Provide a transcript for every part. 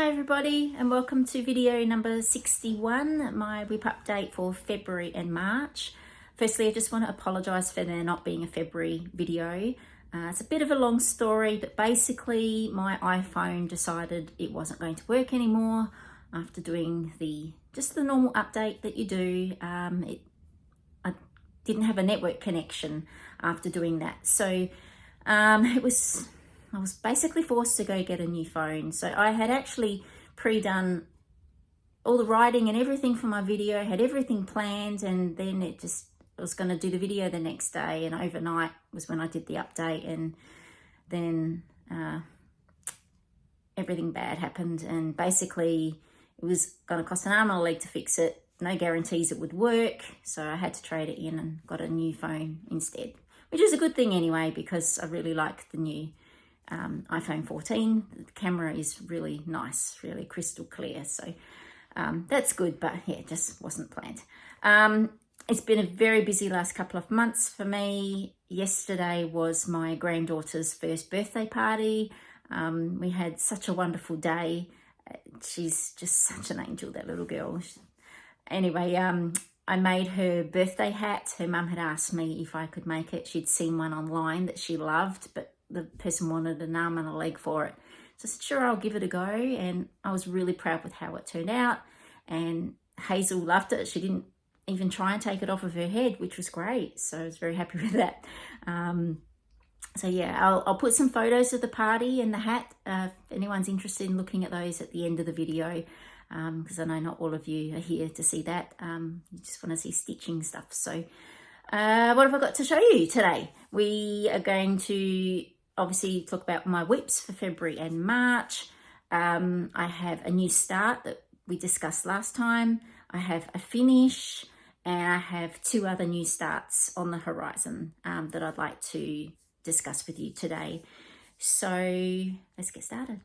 Hi everybody and welcome to video number 61, my WIP update for February and March. Firstly, I just want to apologise for there not being a February video. It's a bit of a long story, but basically my iPhone decided it wasn't going to work anymore after doing just the normal update that you do. I didn't have a network connection after doing that, so I was basically forced to go get a new phone. So I had actually pre-done all the writing and everything for my video, had everything planned, and then I was going to do the video the next day, and overnight was when I did the update, and then everything bad happened, and basically it was going to cost an arm and a leg to fix it. No guarantees it would work, so I had to trade it in and got a new phone instead, which is a good thing anyway, because I really like the new iPhone 14. The camera is really nice, really crystal clear, so that's good, but yeah, it just wasn't planned. It's been a very busy last couple of months for me. Yesterday was my granddaughter's first birthday party. We had such a wonderful day. She's just such an angel, that little girl. Anyway, I made her birthday hat. Her mum had asked me if I could make it. She'd seen one online that she loved, but the person wanted an arm and a leg for it. So I said, sure, I'll give it a go. And I was really proud with how it turned out. And Hazel loved it. She didn't even try and take it off of her head, which was great. So I was very happy with that. So yeah, I'll put some photos of the party and the hat. If anyone's interested in looking at those at the end of the video, because I know not all of you are here to see that. You just want to see stitching stuff. So what have I got to show you today? We are going to obviously talk about my WIPs for February and March. I have a new start that we discussed last time. I have a finish, and I have two other new starts on the horizon that I'd like to discuss with you today. So let's get started.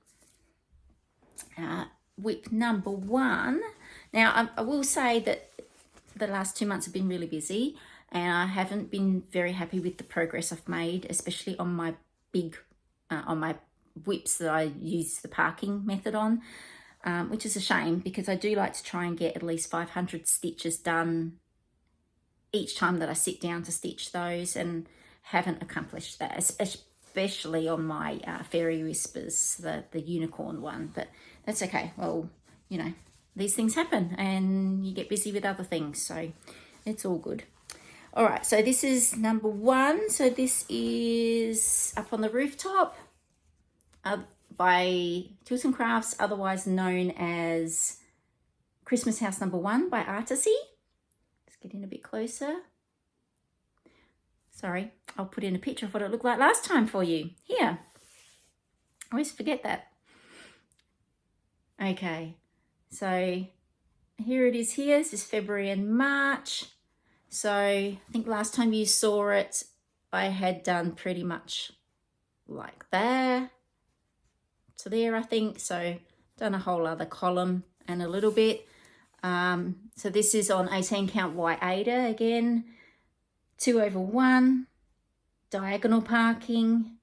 WIP number one. Now I will say that the last 2 months have been really busy, and I haven't been very happy with the progress I've made, especially on my on my WIPs that I use the parking method on, which is a shame, because I do like to try and get at least 500 stitches done each time that I sit down to stitch those, and haven't accomplished that, especially on my Fairy Whispers, the unicorn one. But that's okay. Well, you know, these things happen and you get busy with other things, so it's all good. All right, so this is number one. So this is Up on the Rooftop by Tilton Crafts, otherwise known as Christmas House number 1 by Artecy. Let's get in a bit closer. Sorry, I'll put in a picture of what it looked like last time for you. Here, I always forget that. Okay, so here it is here. This is February and March. So I think last time you saw it, I had done pretty much like there to there, I think. So done a whole other column and a little bit. So this is on 18 count white aida again, 2/1, diagonal parking.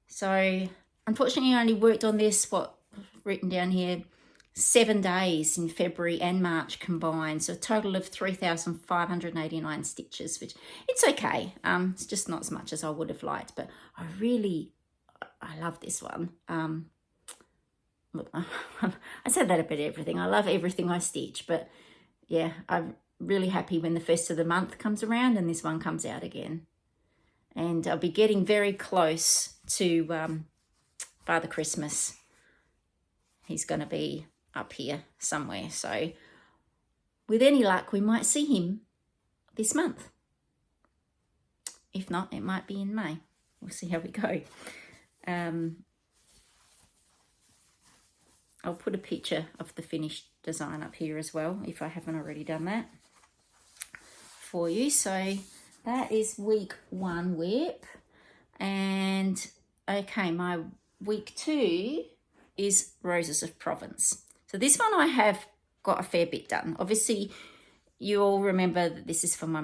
So unfortunately I only worked on this, written down here, 7 days in February and March combined, so a total of 3,589 stitches, which it's okay. It's just not as much as I would have liked, but I love this one. Look, I said that about everything. I love everything I stitch, but yeah, I'm really happy when the first of the month comes around and this one comes out again. And I'll be getting very close to Father Christmas. He's going to be up here somewhere, so with any luck we might see him this month. If not, it might be in May. We'll see how we go. I'll put a picture of the finished design up here as well, if I haven't already done that for you. So that is week 1 WIP. And okay, my week 2 is Roses of Provence. So this one I have got a fair bit done. Obviously, you all remember that this is for my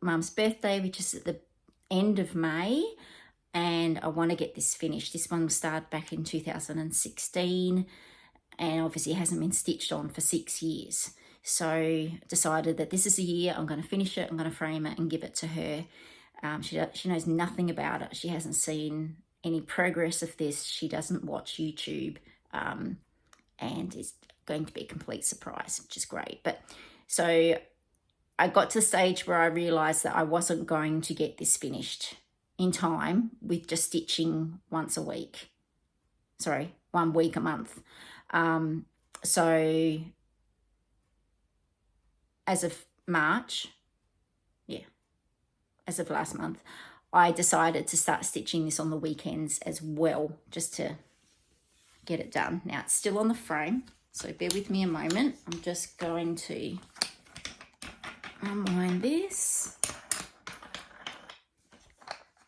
mum's birthday, which is at the end of May. and I want to get this finished. This one was started back in 2016 and obviously hasn't been stitched on for 6 years. So decided that this is a year I'm going to finish it, I'm going to frame it and give it to her. She knows nothing about it. She hasn't seen any progress of this. She doesn't watch YouTube, and it's going to be a complete surprise, which is great. But so I got to the stage where I realized that I wasn't going to get this finished in time with just stitching once a week. Sorry, 1 week a month. So as of March, as of last month, I decided to start stitching this on the weekends as well, just to get it done. Now it's still on the frame, so bear with me a moment. I'm just going to unwind this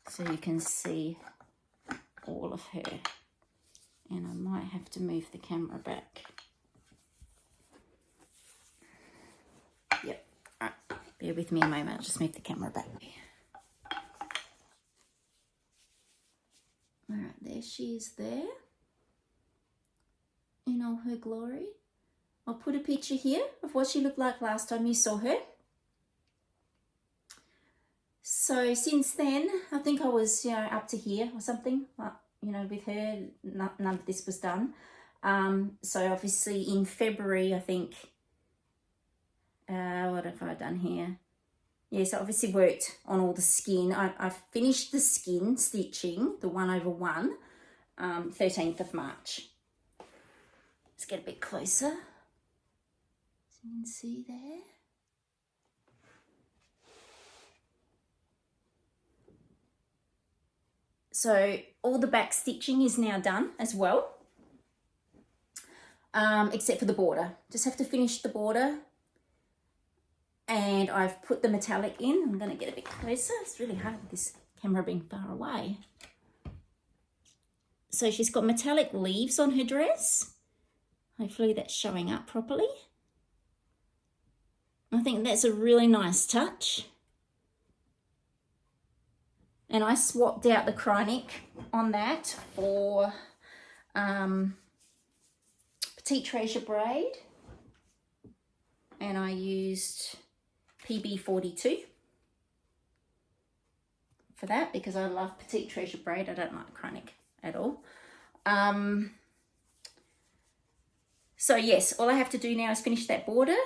so you can see all of her. And I might have to move the camera back. Yep, all right, bear with me a moment. I'll just move the camera back. All right, there she is there in all her glory. I'll put a picture here of what she looked like last time you saw her. So since then, I think I was, up to here or something, with her, none of this was done. So obviously in February, I think, what have I done here? Yes, I obviously worked on all the skin. I finished the skin stitching, the 1/1, 13th of March. Let's get a bit closer, so you can see there. So all the back stitching is now done as well, except for the border. Just have to finish the border. And I've put the metallic in. I'm going to get a bit closer. It's really hard with this camera being far away. So she's got metallic leaves on her dress. Hopefully that's showing up properly. I think that's a really nice touch. And I swapped out the chronic on that for Petite Treasure braid. And I used PB42 for that because I love Petite Treasure braid. I don't like chronic at all. So yes, all I have to do now is finish that border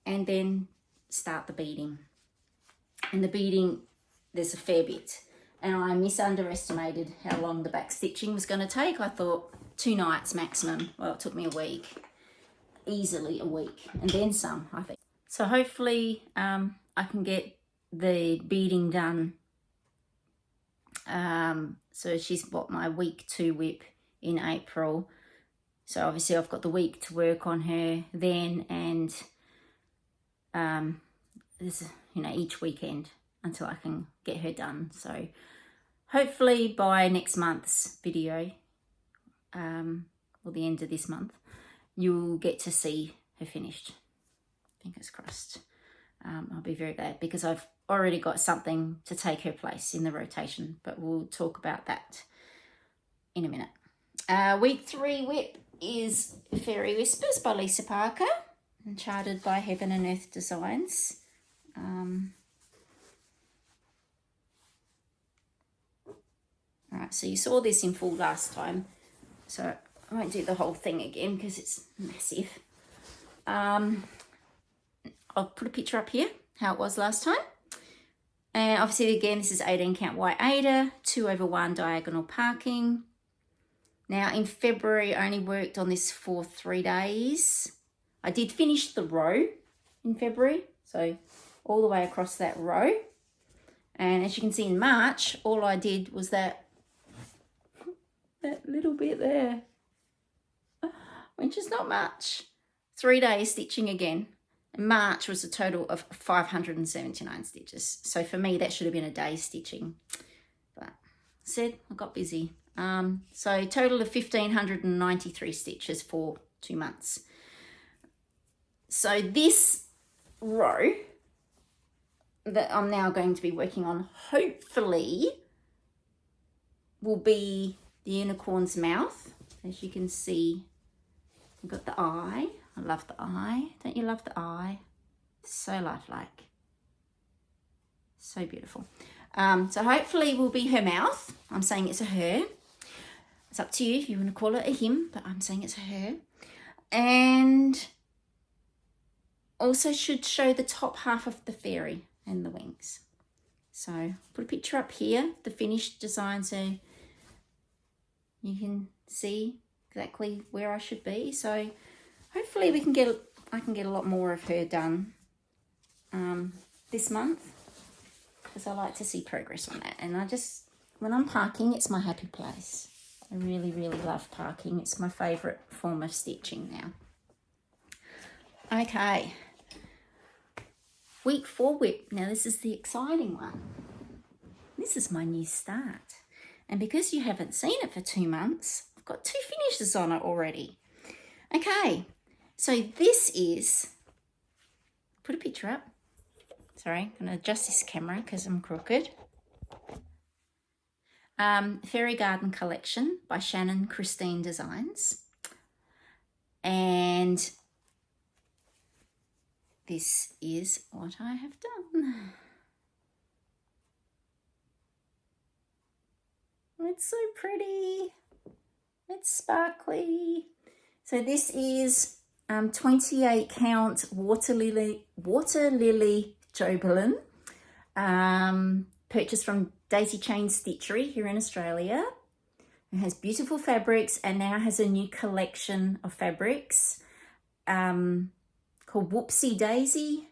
and then start the beading. And the beading, there's a fair bit. And I underestimated how long the back stitching was going to take. I thought 2 nights maximum. Well, it took me a week. Easily a week and then some, I think. So hopefully I can get the beading done. So she's got my week 2 WIP in April. So obviously I've got the week to work on her then, and this, each weekend until I can get her done. So hopefully by next month's video, or the end of this month, you'll get to see her finished. Fingers crossed. I'll be very glad because I've already got something to take her place in the rotation, but we'll talk about that in a minute. Week 3 WIP is Fairy Whispers by Lisa Parker and charted by Heaven and Earth Designs. All right, so you saw this in full last time, so I won't do the whole thing again because it's massive. I'll put a picture up here, how it was last time. And obviously, again, this is 18 count white Aida, 2/1 diagonal parking. Now, in February, I only worked on this for 3 days. I did finish the row in February, so all the way across that row. And as you can see in March, all I did was that little bit there, which is not much. 3 days stitching again. March was a total of 579 stitches. So for me, that should have been a day's stitching. But I got busy. So total of 1,593 stitches for 2 months. So this row that I'm now going to be working on, hopefully will be the unicorn's mouth. As you can see, we've got the eye. I love the eye. Don't you love the eye? So lifelike. So beautiful. So hopefully will be her mouth. I'm saying it's a her. It's up to you if you want to call it a him, but I'm saying it's a her. And also should show the top half of the fairy and the wings. So put a picture up here, the finished design, so you can see exactly where I should be. So hopefully I can get a lot more of her done this month, because I like to see progress on that. And when I'm parking, it's my happy place. I really, really love parking. It's my favourite form of stitching now. Okay. Week 4 WIP. Now this is the exciting one. This is my new start. And because you haven't seen it for 2 months, I've got 2 finishes on it already. Okay, so this is, put a picture up. Sorry, I'm going to adjust this camera because I'm crooked. Fairy Garden Collection by Shannon Christine Designs. And this is what I have done. It's so pretty. It's sparkly. So this is 28 count Waterlily Jobelan. Purchased from Daisy Chain Stitchery here in Australia. It has beautiful fabrics and now has a new collection of fabrics called Whoopsie Daisy,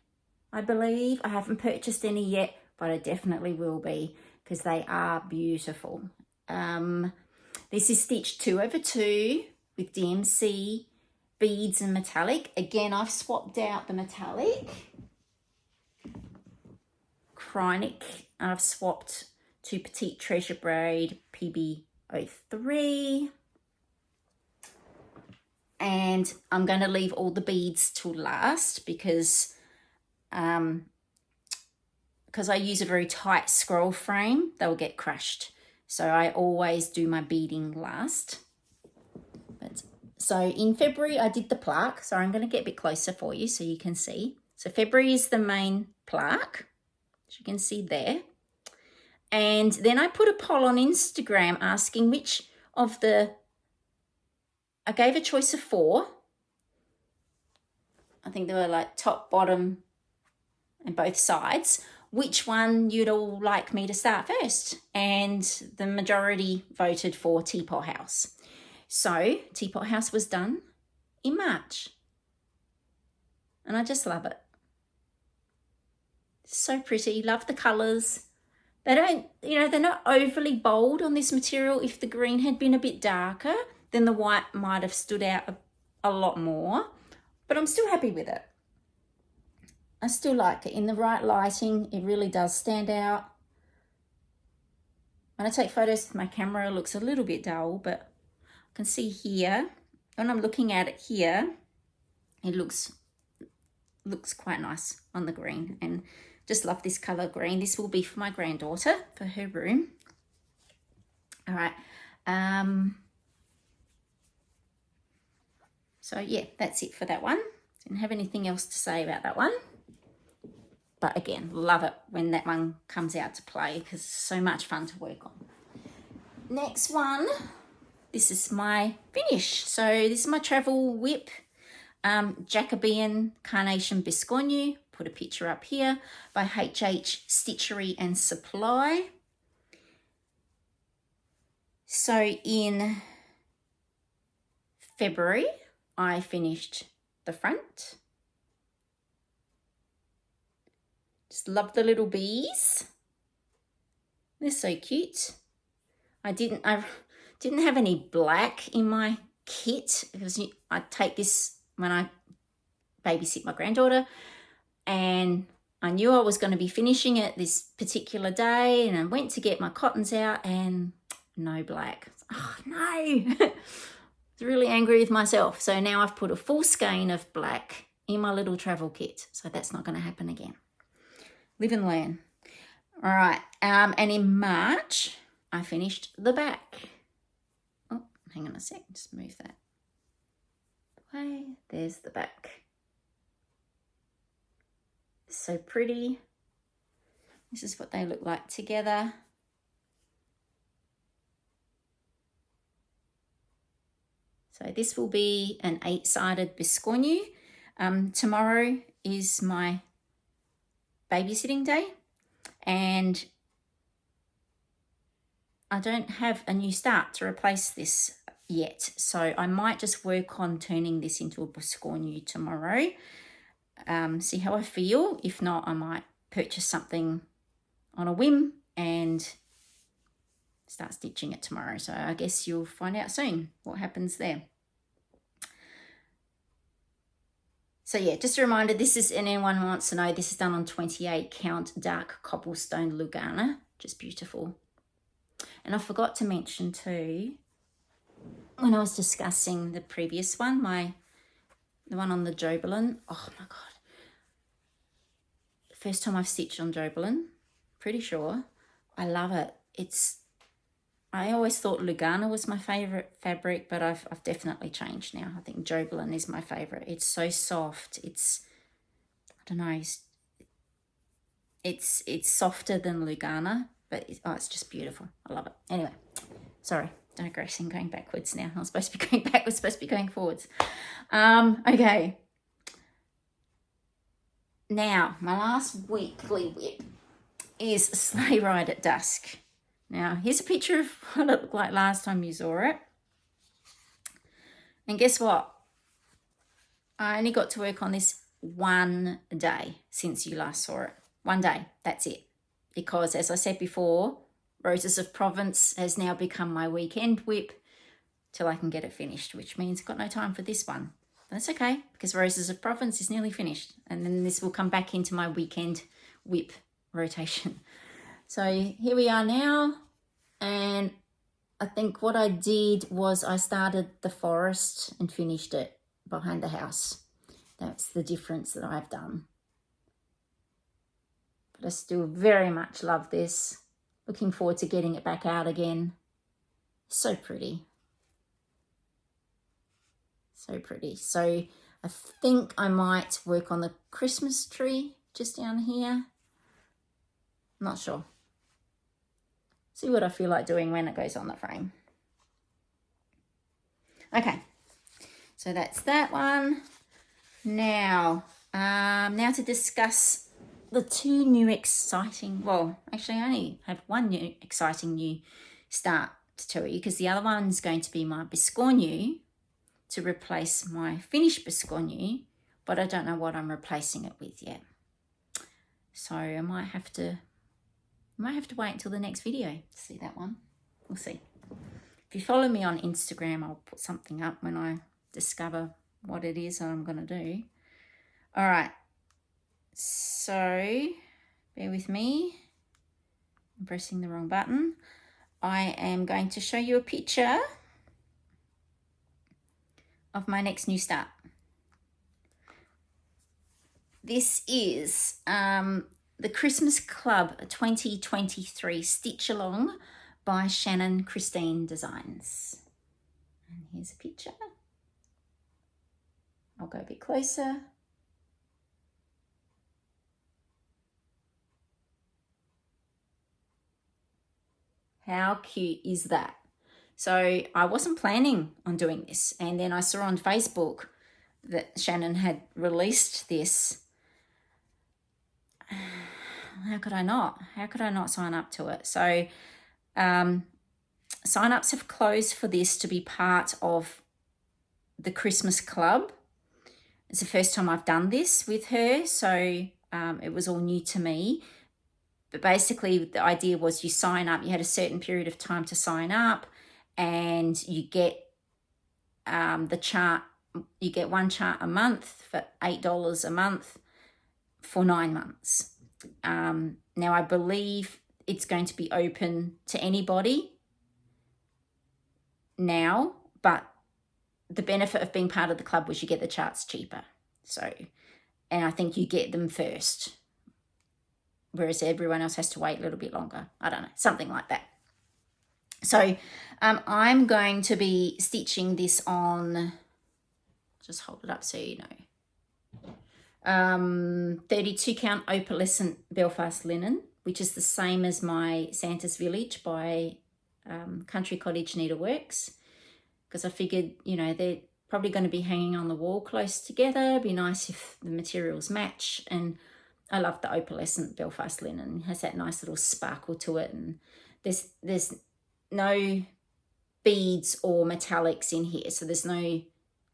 I believe. I haven't purchased any yet, but I definitely will be because they are beautiful. This is stitched 2/2 with DMC beads and metallic. Again, I've swapped out the metallic. Chronic, I've swapped to Petite Treasure Braid PB03. And I'm going to leave all the beads till last because I use a very tight scroll frame, they'll get crushed. So I always do my beading last. So in February, I did the plaque. So I'm going to get a bit closer for you so you can see. So February is the main plaque, as you can see there. And then I put a poll on Instagram asking which of the, I gave a choice of 4. I think they were like top, bottom, and both sides. Which one you'd all like me to start first? And the majority voted for Teapot House. So Teapot House was done in March. And I just love it. So pretty, love the colours. They don't, they're not overly bold on this material. If the green had been a bit darker, then the white might have stood out a lot more. But I'm still happy with it. I still like it. In the right lighting, it really does stand out. When I take photos with my camera, it looks a little bit dull, but I can see here, when I'm looking at it here, it looks quite nice on the green. And just love this colour green. This will be for my granddaughter, for her room. All right. So yeah, that's it for that one. Didn't have anything else to say about that one. But again, love it when that one comes out to play because it's so much fun to work on. Next one, this is my finish. So this is my travel WIP, Jacobean Carnation Biscornu. Put a picture up here by HH Stitchery and Supply. So in February, I finished the front. Just love the little bees. They're so cute. I didn't have any black in my kit because I take this when I babysit my granddaughter, and I knew I was going to be finishing it this particular day, and I went to get my cottons out and no black. Oh no. I was really angry with myself. So now I've put a full skein of black in my little travel kit. So that's not going to happen again. Live and learn. All right. And in March, I finished the back. Oh, hang on a sec, just move that away. There's the back. So pretty. This is what they look like together. So this will be an 8-sided Biscornu. Tomorrow is my babysitting day, and I don't have a new start to replace this yet. So I might just work on turning this into a Biscornu tomorrow. See how I feel. If not, I might purchase something on a whim and start stitching it tomorrow. So I guess you'll find out soon what happens there. So yeah, just a reminder, this is, anyone who wants to know, this is done on 28 count Dark Cobblestone Lugana. Just beautiful. And I forgot to mention too, when I was discussing the previous one, the one on the Jobelan, oh my God. First time I've stitched on Jobelan, pretty sure. I love it. I always thought Lugana was my favourite fabric, but I've definitely changed now. I think Jobelan is my favourite. It's so soft. I don't know, it's softer than Lugana, but it's just beautiful. I love it. Anyway, sorry, digressing, going backwards now. I was supposed to be going backwards, supposed to be going forwards. Okay. Now, my last weekly whip is Sleigh Ride at Dusk. Now, here's a picture of what it looked like last time you saw it. And guess what? I only got to work on this one day since you last saw it. One day, that's it. Because, as I said before, Roses of Provence has now become my weekend whip till I can get it finished, which means I've got no time for this one. That's okay, because Roses of Provence is nearly finished. And then this will come back into my weekend whip rotation. So here we are now, and I think what I did was I started the forest and finished it behind the house. That's the difference that I've done. But I still very much love this. Looking forward to getting it back out again. So pretty. So pretty. So I think I might work on the Christmas tree just down here. Not sure. See what I feel like doing when it goes on the frame. Okay, so that's that one. Now to discuss the two new exciting, well, actually I only have one new exciting new start to tell you, because the other one's going to be my Biscornu to replace my finished Biscornu, but I don't know what I'm replacing it with yet. So I might have to wait until the next video to see that one. We'll see. If you follow me on Instagram, I'll put something up when I discover what it is that I'm going to do. All right. So, bear with me. I'm pressing the wrong button. I am going to show you a picture of my next new start. This is the Christmas Club 2023 Stitch Along by Shannon Christine Designs. And here's a picture. I'll go a bit closer. How cute is that? So I wasn't planning on doing this, and then I saw on Facebook that Shannon had released this. How could I not? How could I not sign up to it? So sign-ups have closed for this to be part of the Christmas Club. It's the first time I've done this with her, so it was all new to me. But basically the idea was you sign up, you had a certain period of time to sign up, and you get the chart, you get one chart a month for $8 a month for 9 months. Now I believe it's going to be open to anybody now, but the benefit of being part of the club was you get the charts cheaper. So, and I think you get them first, whereas everyone else has to wait a little bit longer. I don't know, something like that. So I'm going to be stitching this on, just hold it up so you know, 32 count opalescent Belfast linen, which is the same as my Santa's Village by Country Cottage Needleworks, because I figured, you know, they're probably going to be hanging on the wall close together. It'd be nice if the materials match, and I love the opalescent Belfast linen. It has that nice little sparkle to it, and there's no beads or metallics in here, so there's no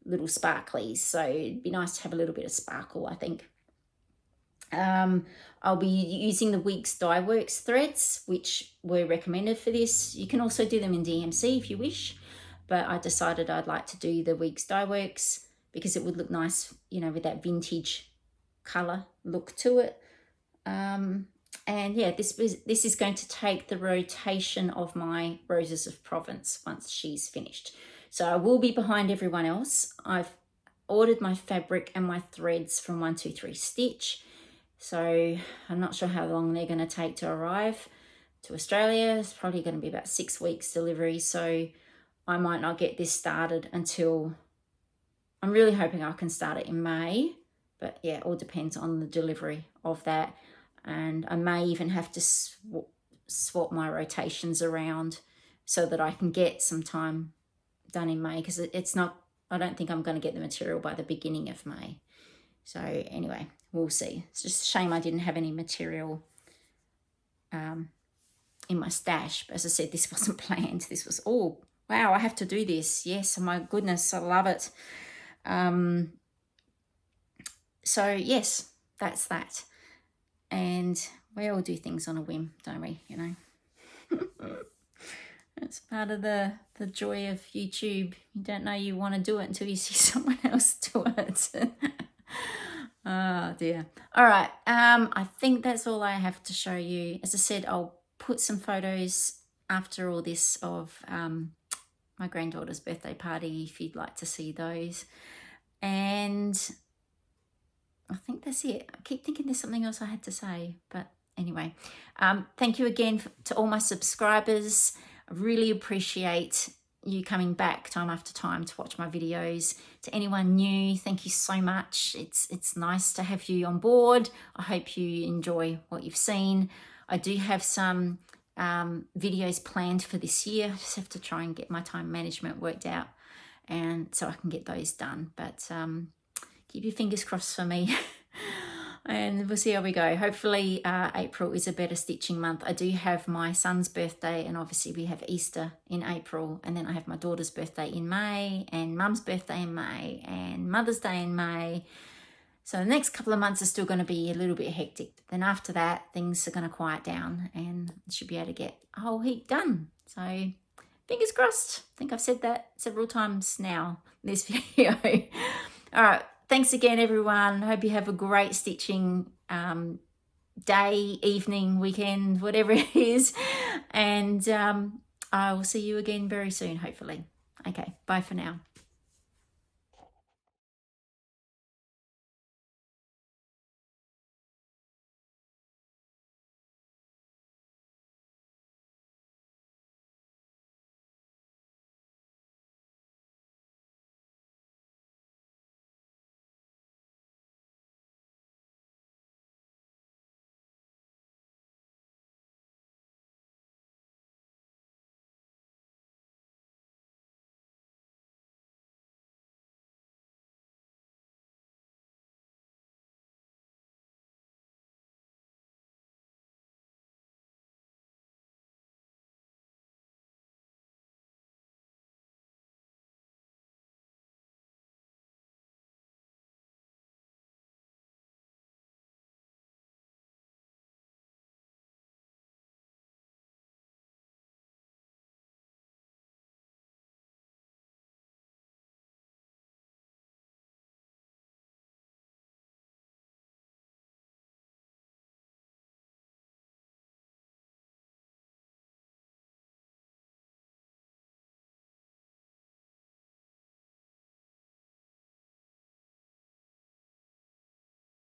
little sparklies, so it'd be nice to have a little bit of sparkle, I think. I'll be using the Weeks Dye Works threads, which were recommended for this. You can also do them in DMC if you wish, but I decided I'd like to do the Weeks Dye Works because it would look nice, you know, with that vintage colour look to it. And yeah, this is going to take the rotation of my Roses of Provence once she's finished. So I will be behind everyone else. I've ordered my fabric and my threads from 123 Stitch. So I'm not sure how long they're going to take to arrive to Australia. It's probably going to be about 6 weeks delivery. So I might not get this started until, I'm really hoping I can start it in May. But yeah, it all depends on the delivery of that. And I may even have to swap my rotations around so that I can get some time done in May, because it's not, I don't think I'm going to get the material by the beginning of May. So anyway, we'll see. It's just a shame I didn't have any material in my stash. But as I said, this wasn't planned. This was, oh, wow, I have to do this. Yes, oh my goodness, I love it. So yes, that's that. And we all do things on a whim, don't we, you know? It's part of the joy of YouTube. You don't know you want to do it until you see someone else do it. Oh dear. All right, I think that's all I have to show you. As I said, I'll put some photos after all this of my granddaughter's birthday party if you'd like to see those. And I think that's it. I keep thinking there's something else I had to say, but anyway, thank you again to all my subscribers. I really appreciate you coming back time after time to watch my videos. To anyone new, thank you so much. It's nice to have you on board. I hope you enjoy what you've seen. I do have some videos planned for this year. I just have to try and get my time management worked out, and so I can get those done. But keep your fingers crossed for me. And we'll see how we go. Hopefully April is a better stitching month. I do have my son's birthday, and obviously we have Easter in April, and then I have my daughter's birthday in May, and mum's birthday in May, and Mother's Day in May. So the next couple of months are still going to be a little bit hectic. Then after that, things are going to quiet down, and I should be able to get a whole heap done. So fingers crossed. I think I've said that several times now in this video. All right. Thanks again, everyone. Hope you have a great stitching day, evening, weekend, whatever it is. And I will see you again very soon, hopefully. Okay, bye for now.